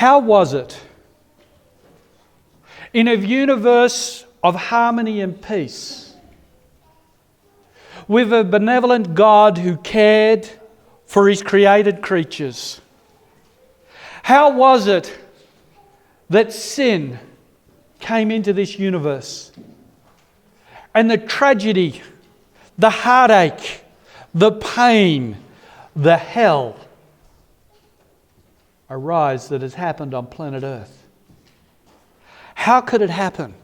How was it in a universe of harmony and peace, with a benevolent God who cared for His created creatures, how was it that sin came into this universe? And the tragedy, the heartache, the pain, the hell arise that has happened on planet Earth. How could it happen?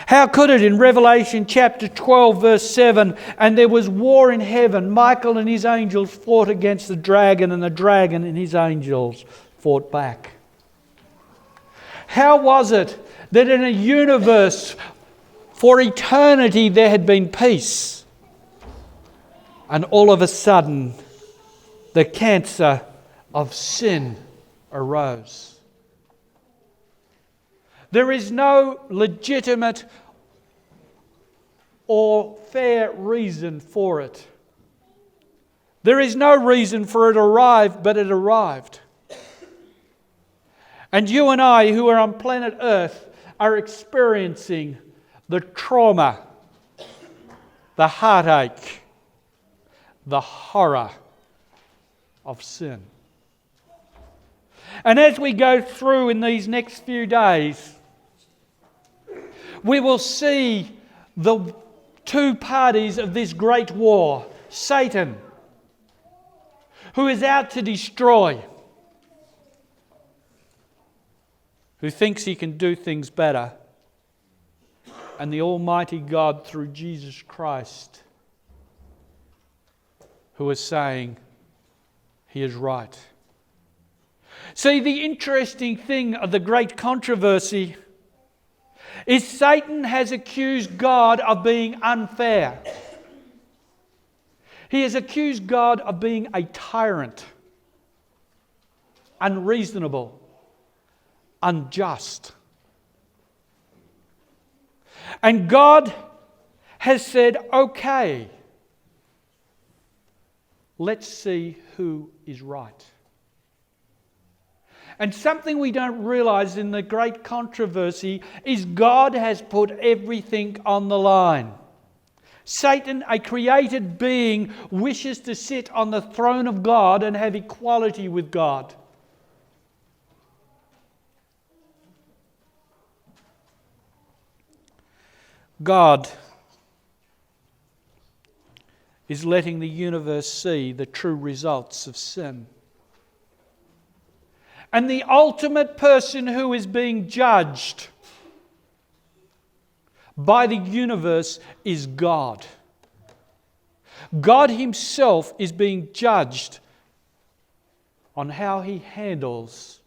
How could it in Revelation chapter 12 verse 7, and there was war in heaven, Michael and his angels fought against the dragon, and the dragon and his angels fought back. How was it that in a universe for eternity there had been peace, and all of a sudden the cancer of sin arose? There is no legitimate or fair reason for it. There is no reason for it to arrive, but it arrived. And you and I, who are on planet Earth, are experiencing the trauma, the heartache, the horror of sin. And as we go through in these next few days, we will see the two parties of this great war. Satan, who is out to destroy, who thinks he can do things better, and the Almighty God through Jesus Christ, who is saying He is right. See, the interesting thing of the great controversy is Satan has accused God of being unfair. He has accused God of being a tyrant, unreasonable, unjust. And God has said, okay, let's see who is right. And something we don't realise in the great controversy is God has put everything on the line. Satan, a created being, wishes to sit on the throne of God and have equality with God. God is letting the universe see the true results of sin. And the ultimate person who is being judged by the universe is God. God Himself is being judged on how He handles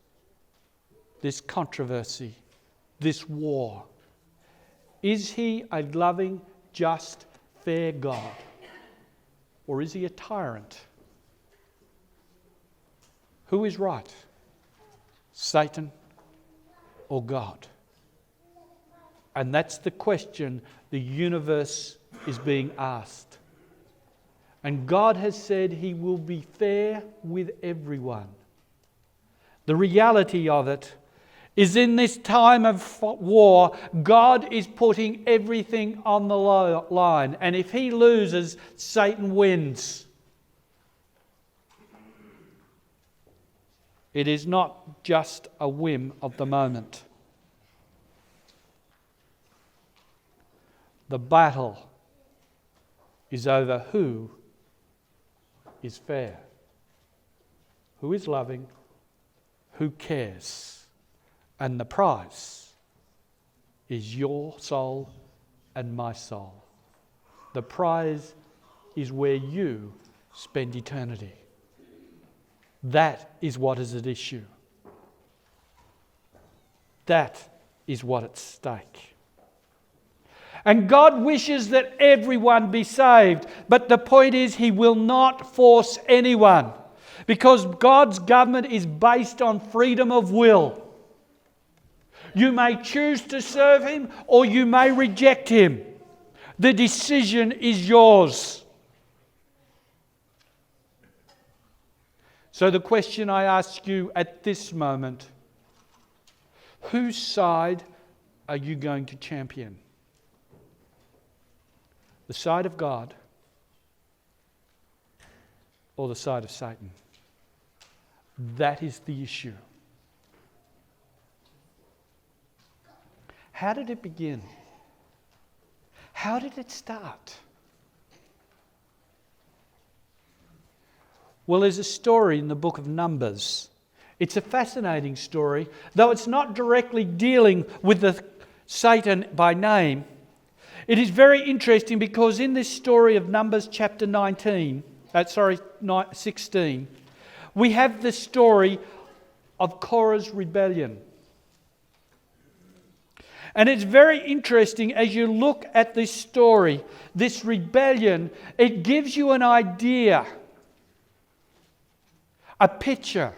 this controversy, this war. Is He a loving, just, fair God? Or is He a tyrant? Who is right? Satan or God? And that's the question the universe is being asked. And God has said He will be fair with everyone. The reality of it is, in this time of war, God is putting everything on the line. And if He loses, Satan wins. It is not just a whim of the moment. The battle is over who is fair, who is loving, who cares. And the prize is your soul and my soul. The prize is where you spend eternity. That is what is at issue. That is what at stake. And God wishes that everyone be saved. But the point is, He will not force anyone, because God's government is based on freedom of will. You may choose to serve Him or you may reject Him. The decision is yours. So the question I ask you at this moment, whose side are you going to champion? The side of God or the side of Satan? That is the issue. How did it begin? How did it start? Well, there's a story in the book of Numbers. It's a fascinating story, though it's not directly dealing with the Satan by name. It is very interesting because in this story of Numbers chapter 16, we have the story of Korah's rebellion. And it's very interesting as you look at this story, this rebellion, it gives you an idea, a picture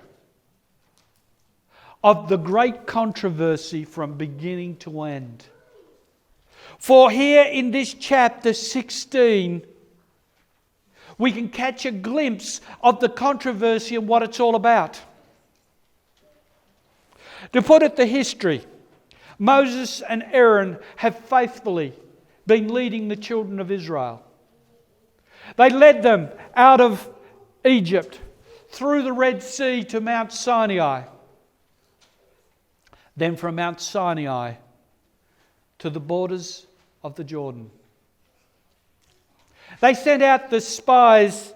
of the great controversy from beginning to end. For here in this chapter 16, we can catch a glimpse of the controversy and what it's all about. To put it to history, Moses and Aaron have faithfully been leading the children of Israel. They led them out of Egypt, through the Red Sea to Mount Sinai. Then from Mount Sinai to the borders of the Jordan. They sent out the spies,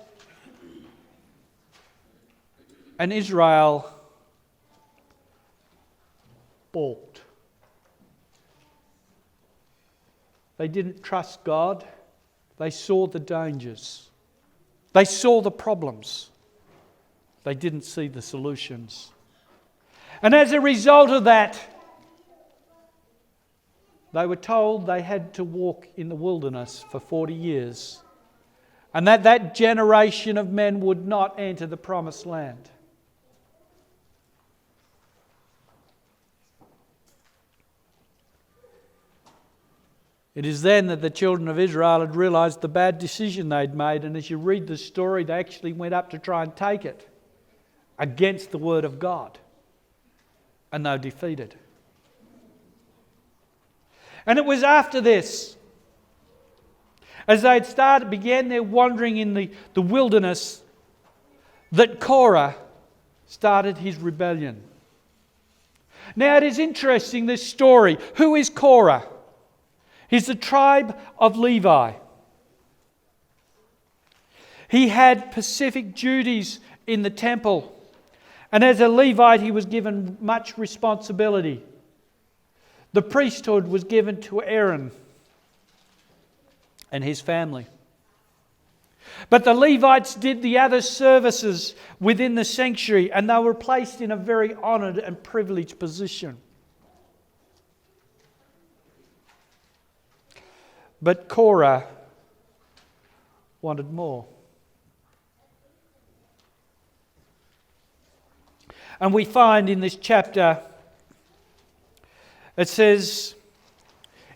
and Israel balked. They didn't trust God. They saw the dangers. They saw the problems. They didn't see the solutions. And as a result of that, they were told they had to walk in the wilderness for 40 years. And that generation of men would not enter the promised land. It is then that the children of Israel had realised the bad decision they'd made, and as you read the story, they actually went up to try and take it against the word of God. And they were defeated. And it was after this, as they had began their wandering in the wilderness, that Korah started his rebellion. Now it is interesting, this story. Who is Korah? He's the tribe of Levi. He had specific duties in the temple. And as a Levite, he was given much responsibility. The priesthood was given to Aaron and his family. But the Levites did the other services within the sanctuary, and they were placed in a very honoured and privileged position. But Korah wanted more. And we find in this chapter, it says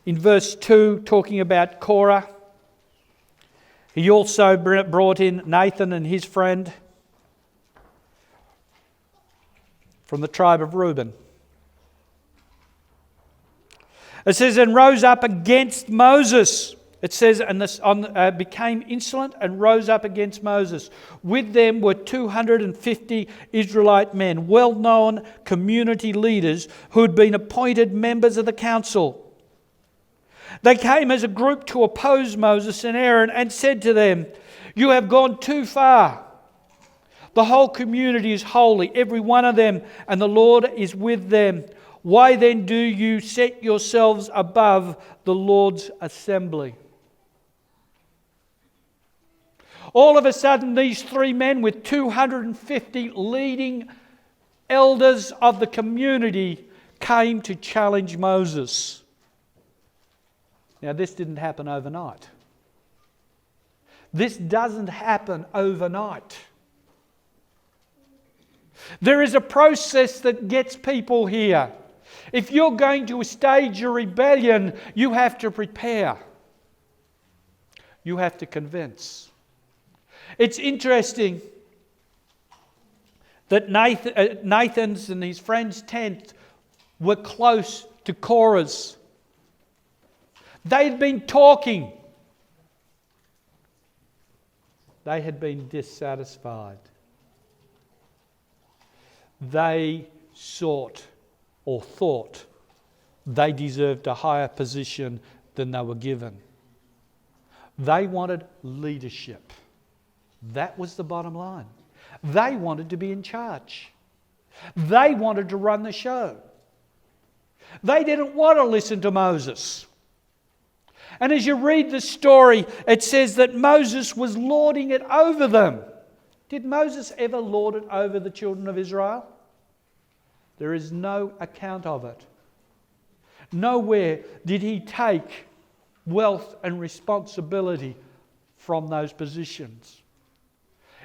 in verse 2, talking about Korah, he also brought in Nathan and his friend from the tribe of Reuben. It says, and rose up against Moses. It says, and became insolent and rose up against Moses. With them were 250 Israelite men, well-known community leaders who had been appointed members of the council. They came as a group to oppose Moses and Aaron and said to them, you have gone too far. The whole community is holy, every one of them, and the Lord is with them. Why then do you set yourselves above the Lord's assembly? All of a sudden, these three men with 250 leading elders of the community came to challenge Moses. Now, this didn't happen overnight. This doesn't happen overnight. There is a process that gets people here. If you're going to stage a rebellion, you have to prepare. You have to convince. It's interesting that Nathan's and his friends' tent were close to Korah's. They'd been talking. They had been dissatisfied. They sought or thought they deserved a higher position than they were given. They wanted leadership. That was the bottom line. They wanted to be in charge. They wanted to run the show. They didn't want to listen to Moses. And as you read the story, it says that Moses was lording it over them. Did Moses ever lord it over the children of Israel? There is no account of it. Nowhere did he take wealth and responsibility from those positions.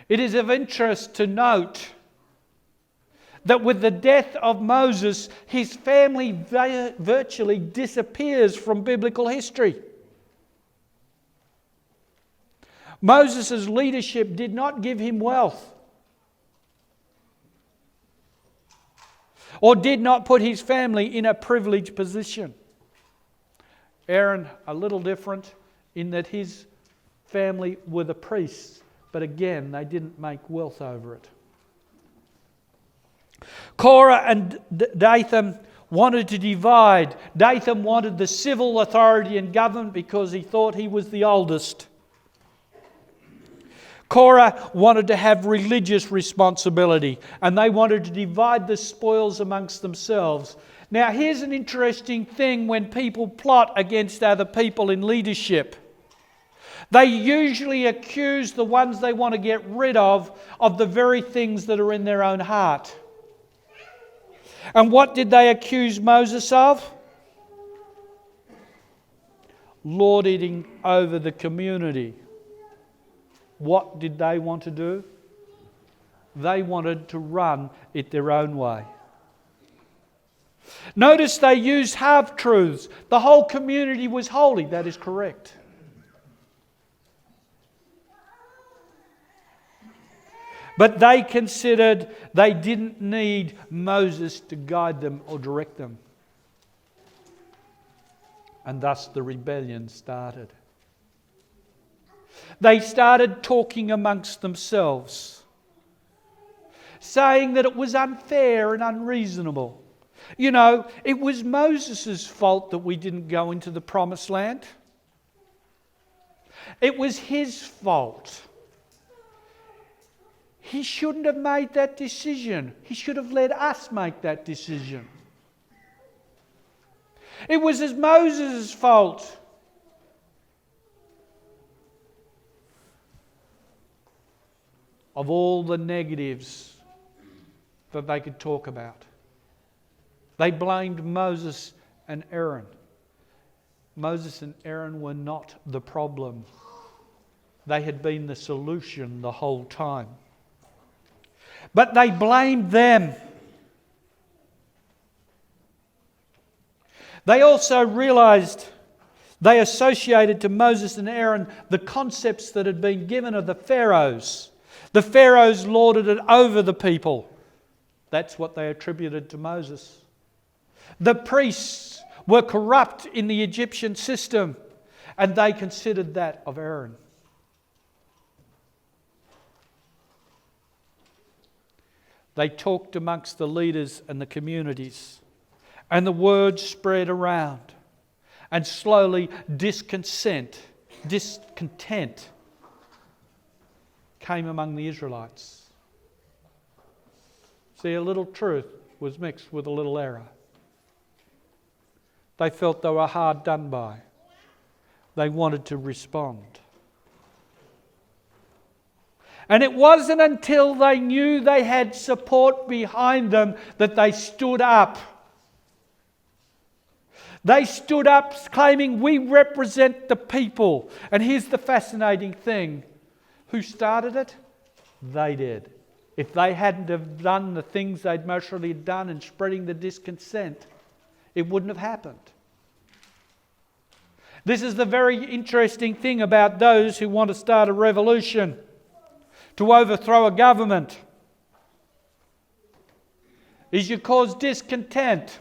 It is of interest to note that with the death of Moses, his family virtually disappears from biblical history. Moses' leadership did not give him wealth, or did not put his family in a privileged position. Aaron, a little different in that his family were the priests, but again, they didn't make wealth over it. Korah and Dathan wanted to divide. Dathan wanted the civil authority and government because he thought he was the oldest. Korah wanted to have religious responsibility, and they wanted to divide the spoils amongst themselves. Now, here's an interesting thing when people plot against other people in leadership. They usually accuse the ones they want to get rid of the very things that are in their own heart. And what did they accuse Moses of? Lording over the community. What did they want to do? They wanted to run it their own way. Notice they used half-truths. The whole community was holy. That is correct. But they considered they didn't need Moses to guide them or direct them. And thus the rebellion started. They started talking amongst themselves, saying that it was unfair and unreasonable. You know, it was Moses' fault that we didn't go into the promised land. It was his fault. He shouldn't have made that decision. He should have let us make that decision. It was Moses' fault. Of all the negatives that they could talk about, they blamed Moses and Aaron. Moses and Aaron were not the problem. They had been the solution the whole time. But they blamed them. They also realized they associated to Moses and Aaron the concepts that had been given of the pharaohs. The pharaohs lorded it over the people. That's what they attributed to Moses. The priests were corrupt in the Egyptian system, and they considered that of Aaron. They talked amongst the leaders and the communities, and the word spread around, and slowly discontent came among the Israelites. See, a little truth was mixed with a little error. They felt they were hard done by. They wanted to respond. And it wasn't until they knew they had support behind them that they stood up. They stood up claiming, we represent the people. And here's the fascinating thing. Who started it? They did. If they hadn't have done the things they'd mostly done in spreading the discontent, it wouldn't have happened. This is the very interesting thing about those who want to start a revolution, to overthrow a government. is you cause discontent.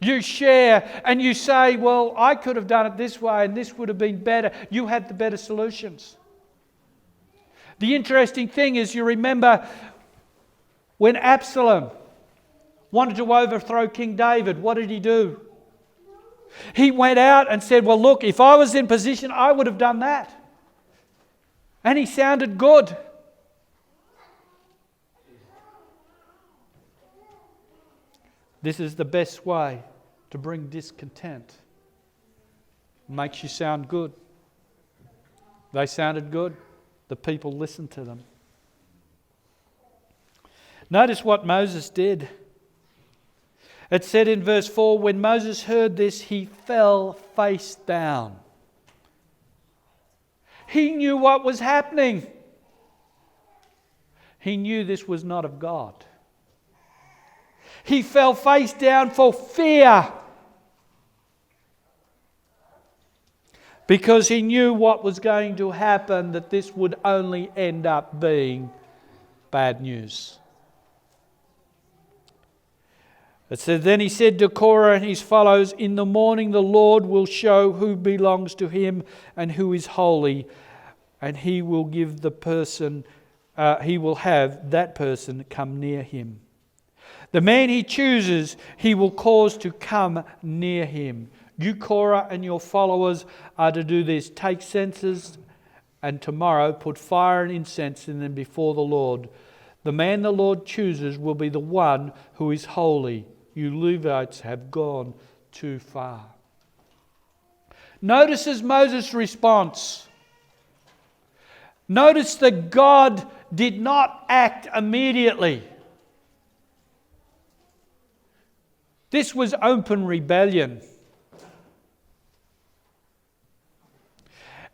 You share and you say, well, I could have done it this way and this would have been better. You had the better solutions. The interesting thing is, you remember when Absalom wanted to overthrow King David, what did he do? He went out and said, well, look, if I was in position, I would have done that. And he sounded good. This is the best way to bring discontent. It makes you sound good. They sounded good. The people listened to them. Notice what Moses did. It said in verse 4, when Moses heard this, he fell face down. He knew what was happening. He knew this was not of God. He fell face down for fear, because he knew what was going to happen, that this would only end up being bad news. It said, then he said to Korah and his fellows, in the morning the Lord will show who belongs to him and who is holy, and he will give the person, he will have that person come near him. The man he chooses, he will cause to come near him. You, Korah, and your followers are to do this. Take censers, and tomorrow put fire and incense in them before the Lord. The man the Lord chooses will be the one who is holy. You Levites have gone too far. Notice Moses' response. Notice that God did not act immediately. This was open rebellion.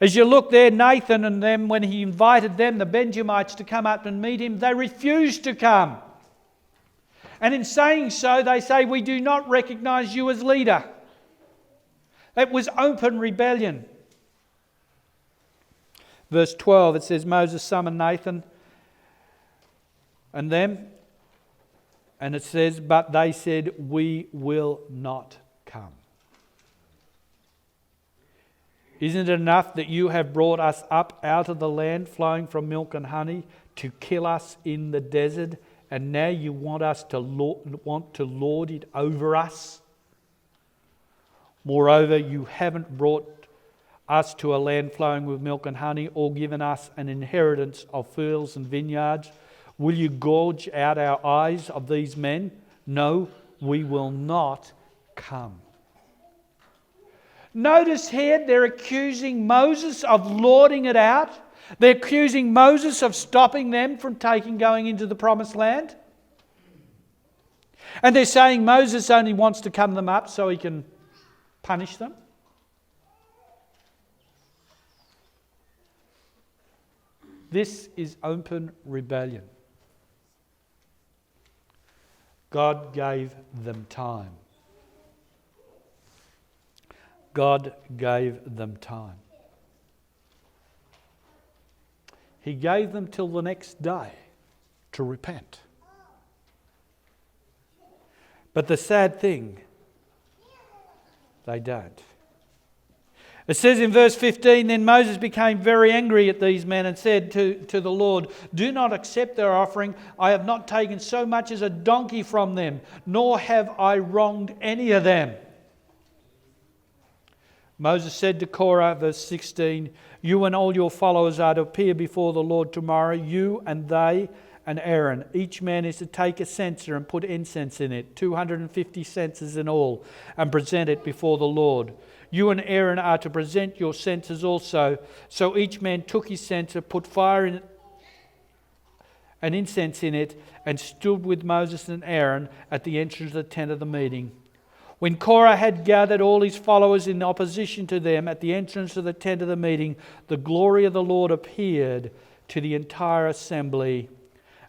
As you look there, Nathan and them, when he invited them, the Benjamites, to come up and meet him, they refused to come. And in saying so, they say, we do not recognize you as leader. It was open rebellion. Verse 12, it says, Moses summoned Nathan and them. And it says, but they said, we will not come. Isn't it enough that you have brought us up out of the land flowing from milk and honey to kill us in the desert, and now you want us to lord it over us? Moreover, you haven't brought us to a land flowing with milk and honey, or given us an inheritance of fields and vineyards. Will you gouge out our eyes of these men? No, we will not come. Notice here they're accusing Moses of lording it out. They're accusing Moses of stopping them from going into the promised land. And they're saying Moses only wants to come them up so he can punish them. This is open rebellion. God gave them time. God gave them time. He gave them till the next day to repent. But the sad thing, they don't. It says in verse 15, then Moses became very angry at these men and said to the Lord, do not accept their offering. I have not taken so much as a donkey from them, nor have I wronged any of them. Moses said to Korah, verse 16, you and all your followers are to appear before the Lord tomorrow, you and they and Aaron. Each man is to take a censer and put incense in it, 250 censers in all, and present it before the Lord. You and Aaron are to present your censers also. So each man took his censer, put fire in it and incense in it, and stood with Moses and Aaron at the entrance of the tent of the meeting. When Korah had gathered all his followers in opposition to them at the entrance of the tent of the meeting, the glory of the Lord appeared to the entire assembly.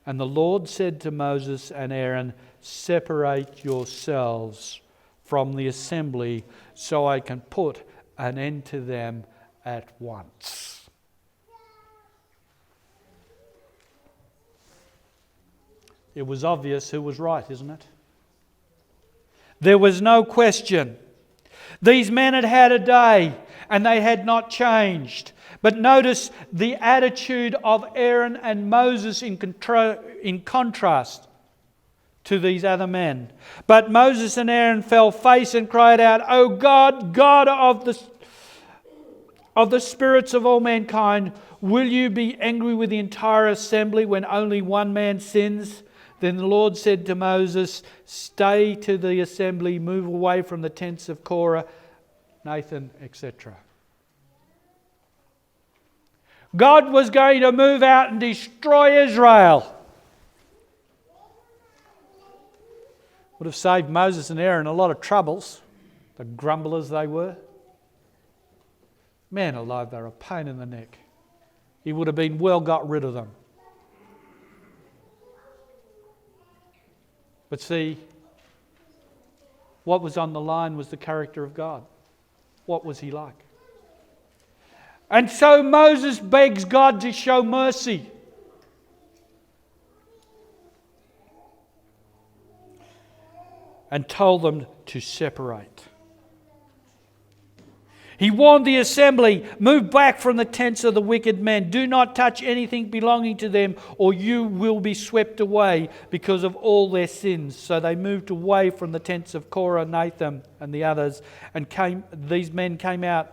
And the Lord said to Moses and Aaron, separate yourselves from the assembly so I can put an end to them at once. It was obvious who was right, isn't it? There was no question. These men had had a day and they had not changed. But notice the attitude of Aaron and Moses in contrast to these other men. But Moses and Aaron fell face and cried out, "O God, God of the spirits of all mankind, will you be angry with the entire assembly when only one man sins?" Then the Lord said to Moses, "Stay to the assembly, move away from the tents of Korah, Nathan, etc." God was going to move out and destroy Israel. Would have saved Moses and Aaron a lot of troubles, the grumblers they were. Man alive, they're a pain in the neck. He would have been well got rid of them. But see, what was on the line was the character of God. What was he like? And so Moses begs God to show mercy. And told them to separate. He warned the assembly, "Move back from the tents of the wicked men. Do not touch anything belonging to them, or you will be swept away because of all their sins." So they moved away from the tents of Korah, Nathan, and the others, and these men came out,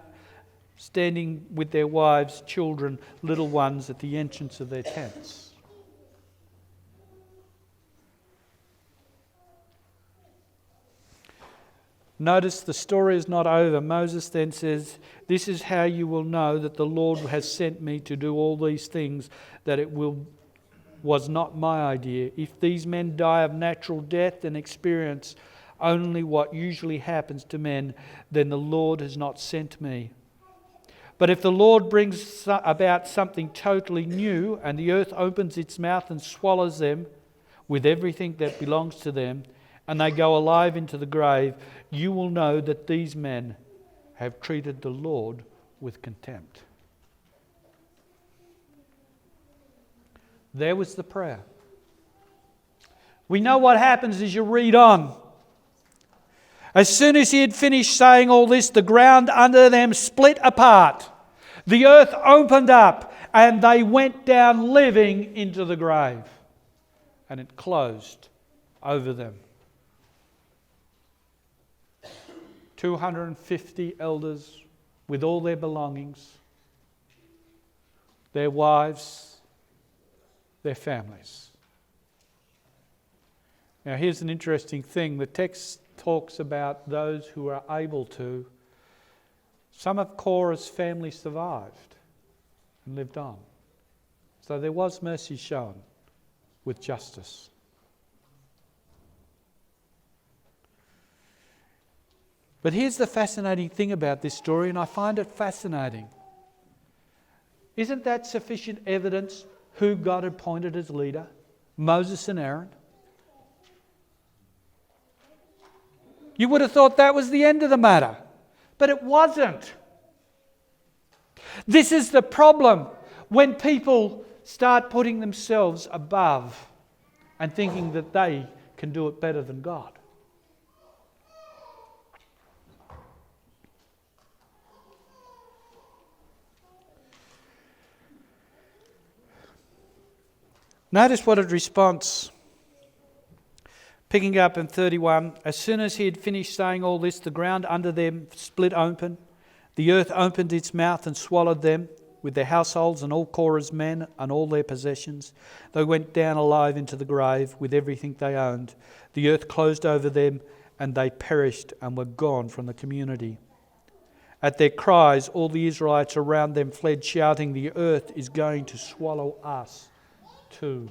standing with their wives, children, little ones at the entrance of their tents. Notice the story is not over. Moses then says, "This is how you will know that the Lord has sent me to do all these things, that it was not my idea. If these men die of natural death and experience only what usually happens to men, then the Lord has not sent me. But if the Lord brings about something totally new, and the earth opens its mouth and swallows them with everything that belongs to them, and they go alive into the grave, you will know that these men have treated the Lord with contempt." There was the prayer. We know what happens as you read on. As soon as he had finished saying all this, the ground under them split apart. The earth opened up and they went down living into the grave. And it closed over them. 250 elders with all their belongings, their wives, their families. Now here's an interesting thing. The text talks about those who are able to. Some of Korah's family survived and lived on. So there was mercy shown with justice. But here's the fascinating thing about this story, and I find it fascinating. Isn't that sufficient evidence who God appointed as leader? Moses and Aaron. You would have thought that was the end of the matter, but it wasn't. This is the problem when people start putting themselves above and thinking that they can do it better than God. Notice what it responds. Picking up in 31, as soon as he had finished saying all this, the ground under them split open. The earth opened its mouth and swallowed them with their households and all Korah's men and all their possessions. They went down alive into the grave with everything they owned. The earth closed over them and they perished and were gone from the community. At their cries, all the Israelites around them fled, shouting, "The earth is going to swallow us too."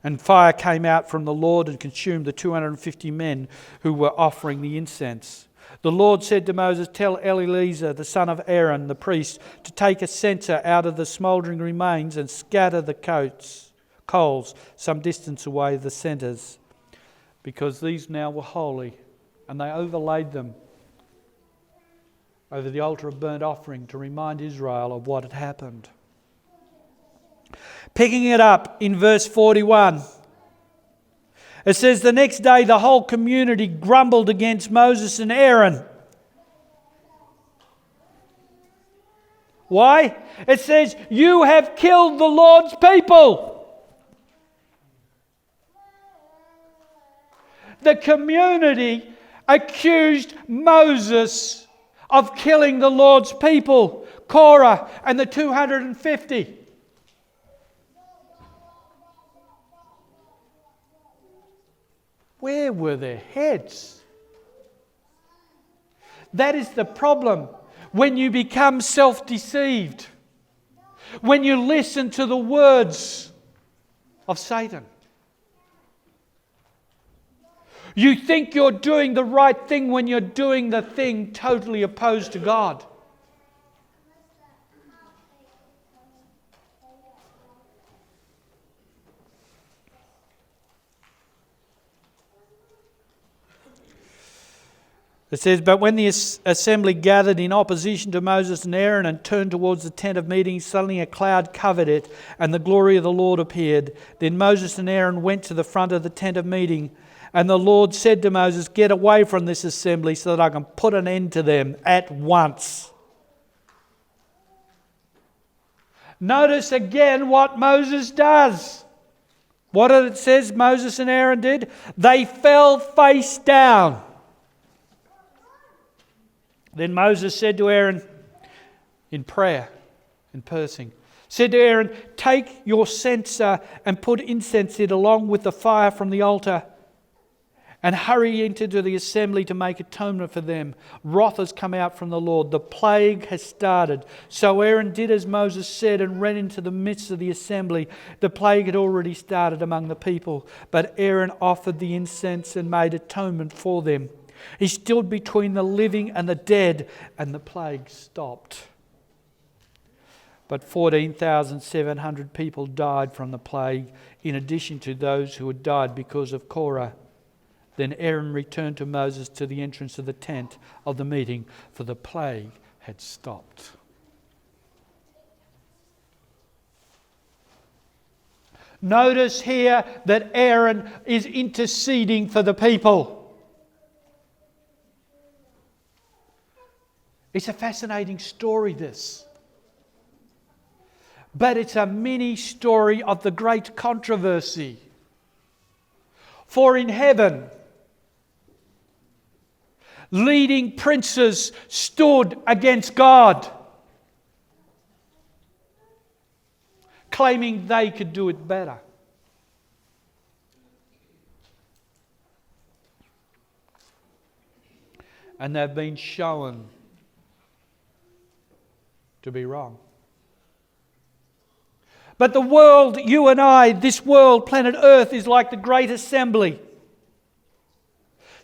And fire came out from the Lord and consumed the 250 men who were offering the incense. The Lord said to Moses, "Tell Eleazar, the son of Aaron, the priest, to take a censer out of the smouldering remains and scatter the coals some distance away the centres, because these now were holy." And they overlaid them over the altar of burnt offering to remind Israel of what had happened. Picking it up in verse 41. It says, the next day the whole community grumbled against Moses and Aaron. Why? It says, you have killed the Lord's people. The community accused Moses of killing the Lord's people, Korah and the 250. Where were their heads? That is the problem when you become self-deceived, when you listen to the words of Satan. You think you're doing the right thing when you're doing the thing totally opposed to God. It says, but when the assembly gathered in opposition to Moses and Aaron and turned towards the tent of meeting, suddenly a cloud covered it, and the glory of the Lord appeared. Then Moses and Aaron went to the front of the tent of meeting, and the Lord said to Moses, get away from this assembly so that I can put an end to them at once. Notice again what Moses does. What it says Moses and Aaron did? They fell face down. Then Moses said to Aaron in prayer, in cursing, said to Aaron, take your censer and put incense in along with the fire from the altar, and hurry into the assembly to make atonement for them. Wrath has come out from the Lord. The plague has started. So Aaron did as Moses said and ran into the midst of the assembly. The plague had already started among the people, but Aaron offered the incense and made atonement for them. He stood between the living and the dead, and the plague stopped. But 14,700 people died from the plague, in addition to those who had died because of Korah. Then Aaron returned to Moses to the entrance of the tent of the meeting, for the plague had stopped. Notice here that Aaron is interceding for the people. It's a fascinating story, this. But it's a mini story of the great controversy. For in heaven, leading princes stood against God, claiming they could do it better. And they've been shown to be wrong. But the world, you and I, this world, planet Earth, is like the great assembly,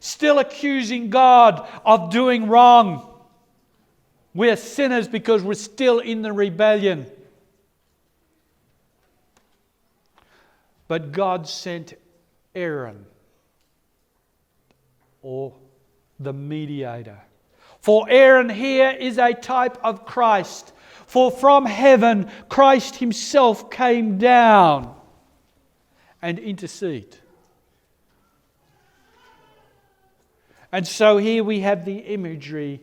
still accusing God of doing wrong. We're sinners because we're still in the rebellion. But God sent Aaron, or the mediator. For Aaron here is a type of Christ. For from heaven, Christ himself came down and intercede. And so here we have the imagery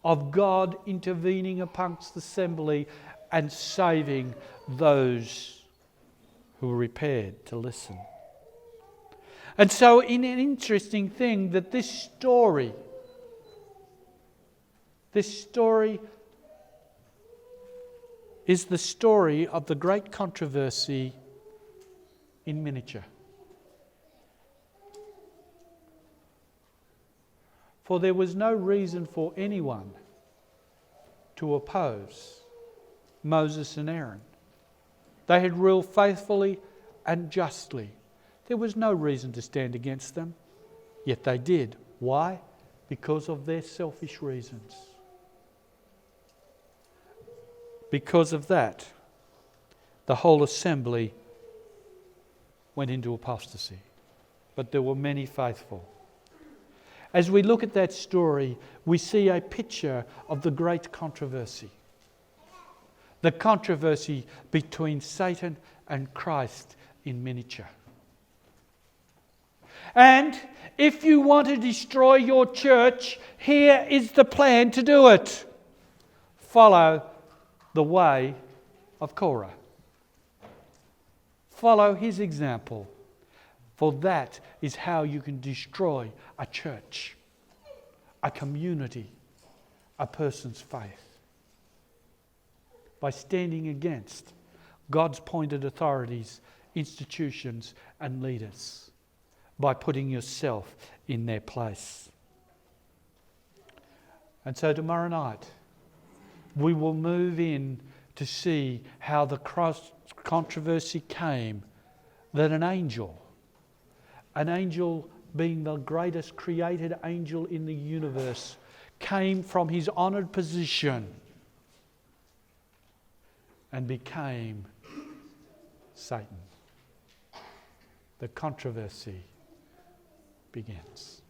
of God intervening amongst the assembly and saving those who were prepared to listen. And so in an interesting thing that this story is the story of the great controversy in miniature. For there was no reason for anyone to oppose Moses and Aaron. They had ruled faithfully and justly. There was no reason to stand against them, yet they did. Why? Because of their selfish reasons. Because of that, the whole assembly went into apostasy. But there were many faithful. As we look at that story, we see a picture of the great controversy. The controversy between Satan and Christ in miniature. And if you want to destroy your church, here is the plan to do it. Follow the way of Korah. Follow his example. For that is how you can destroy a church, a community, a person's faith. By standing against God's appointed authorities, institutions and leaders. By putting yourself in their place. And so tomorrow night, we will move in to see how the controversy came that an angel being the greatest created angel in the universe, came from his honoured position and became Satan. The controversy begins.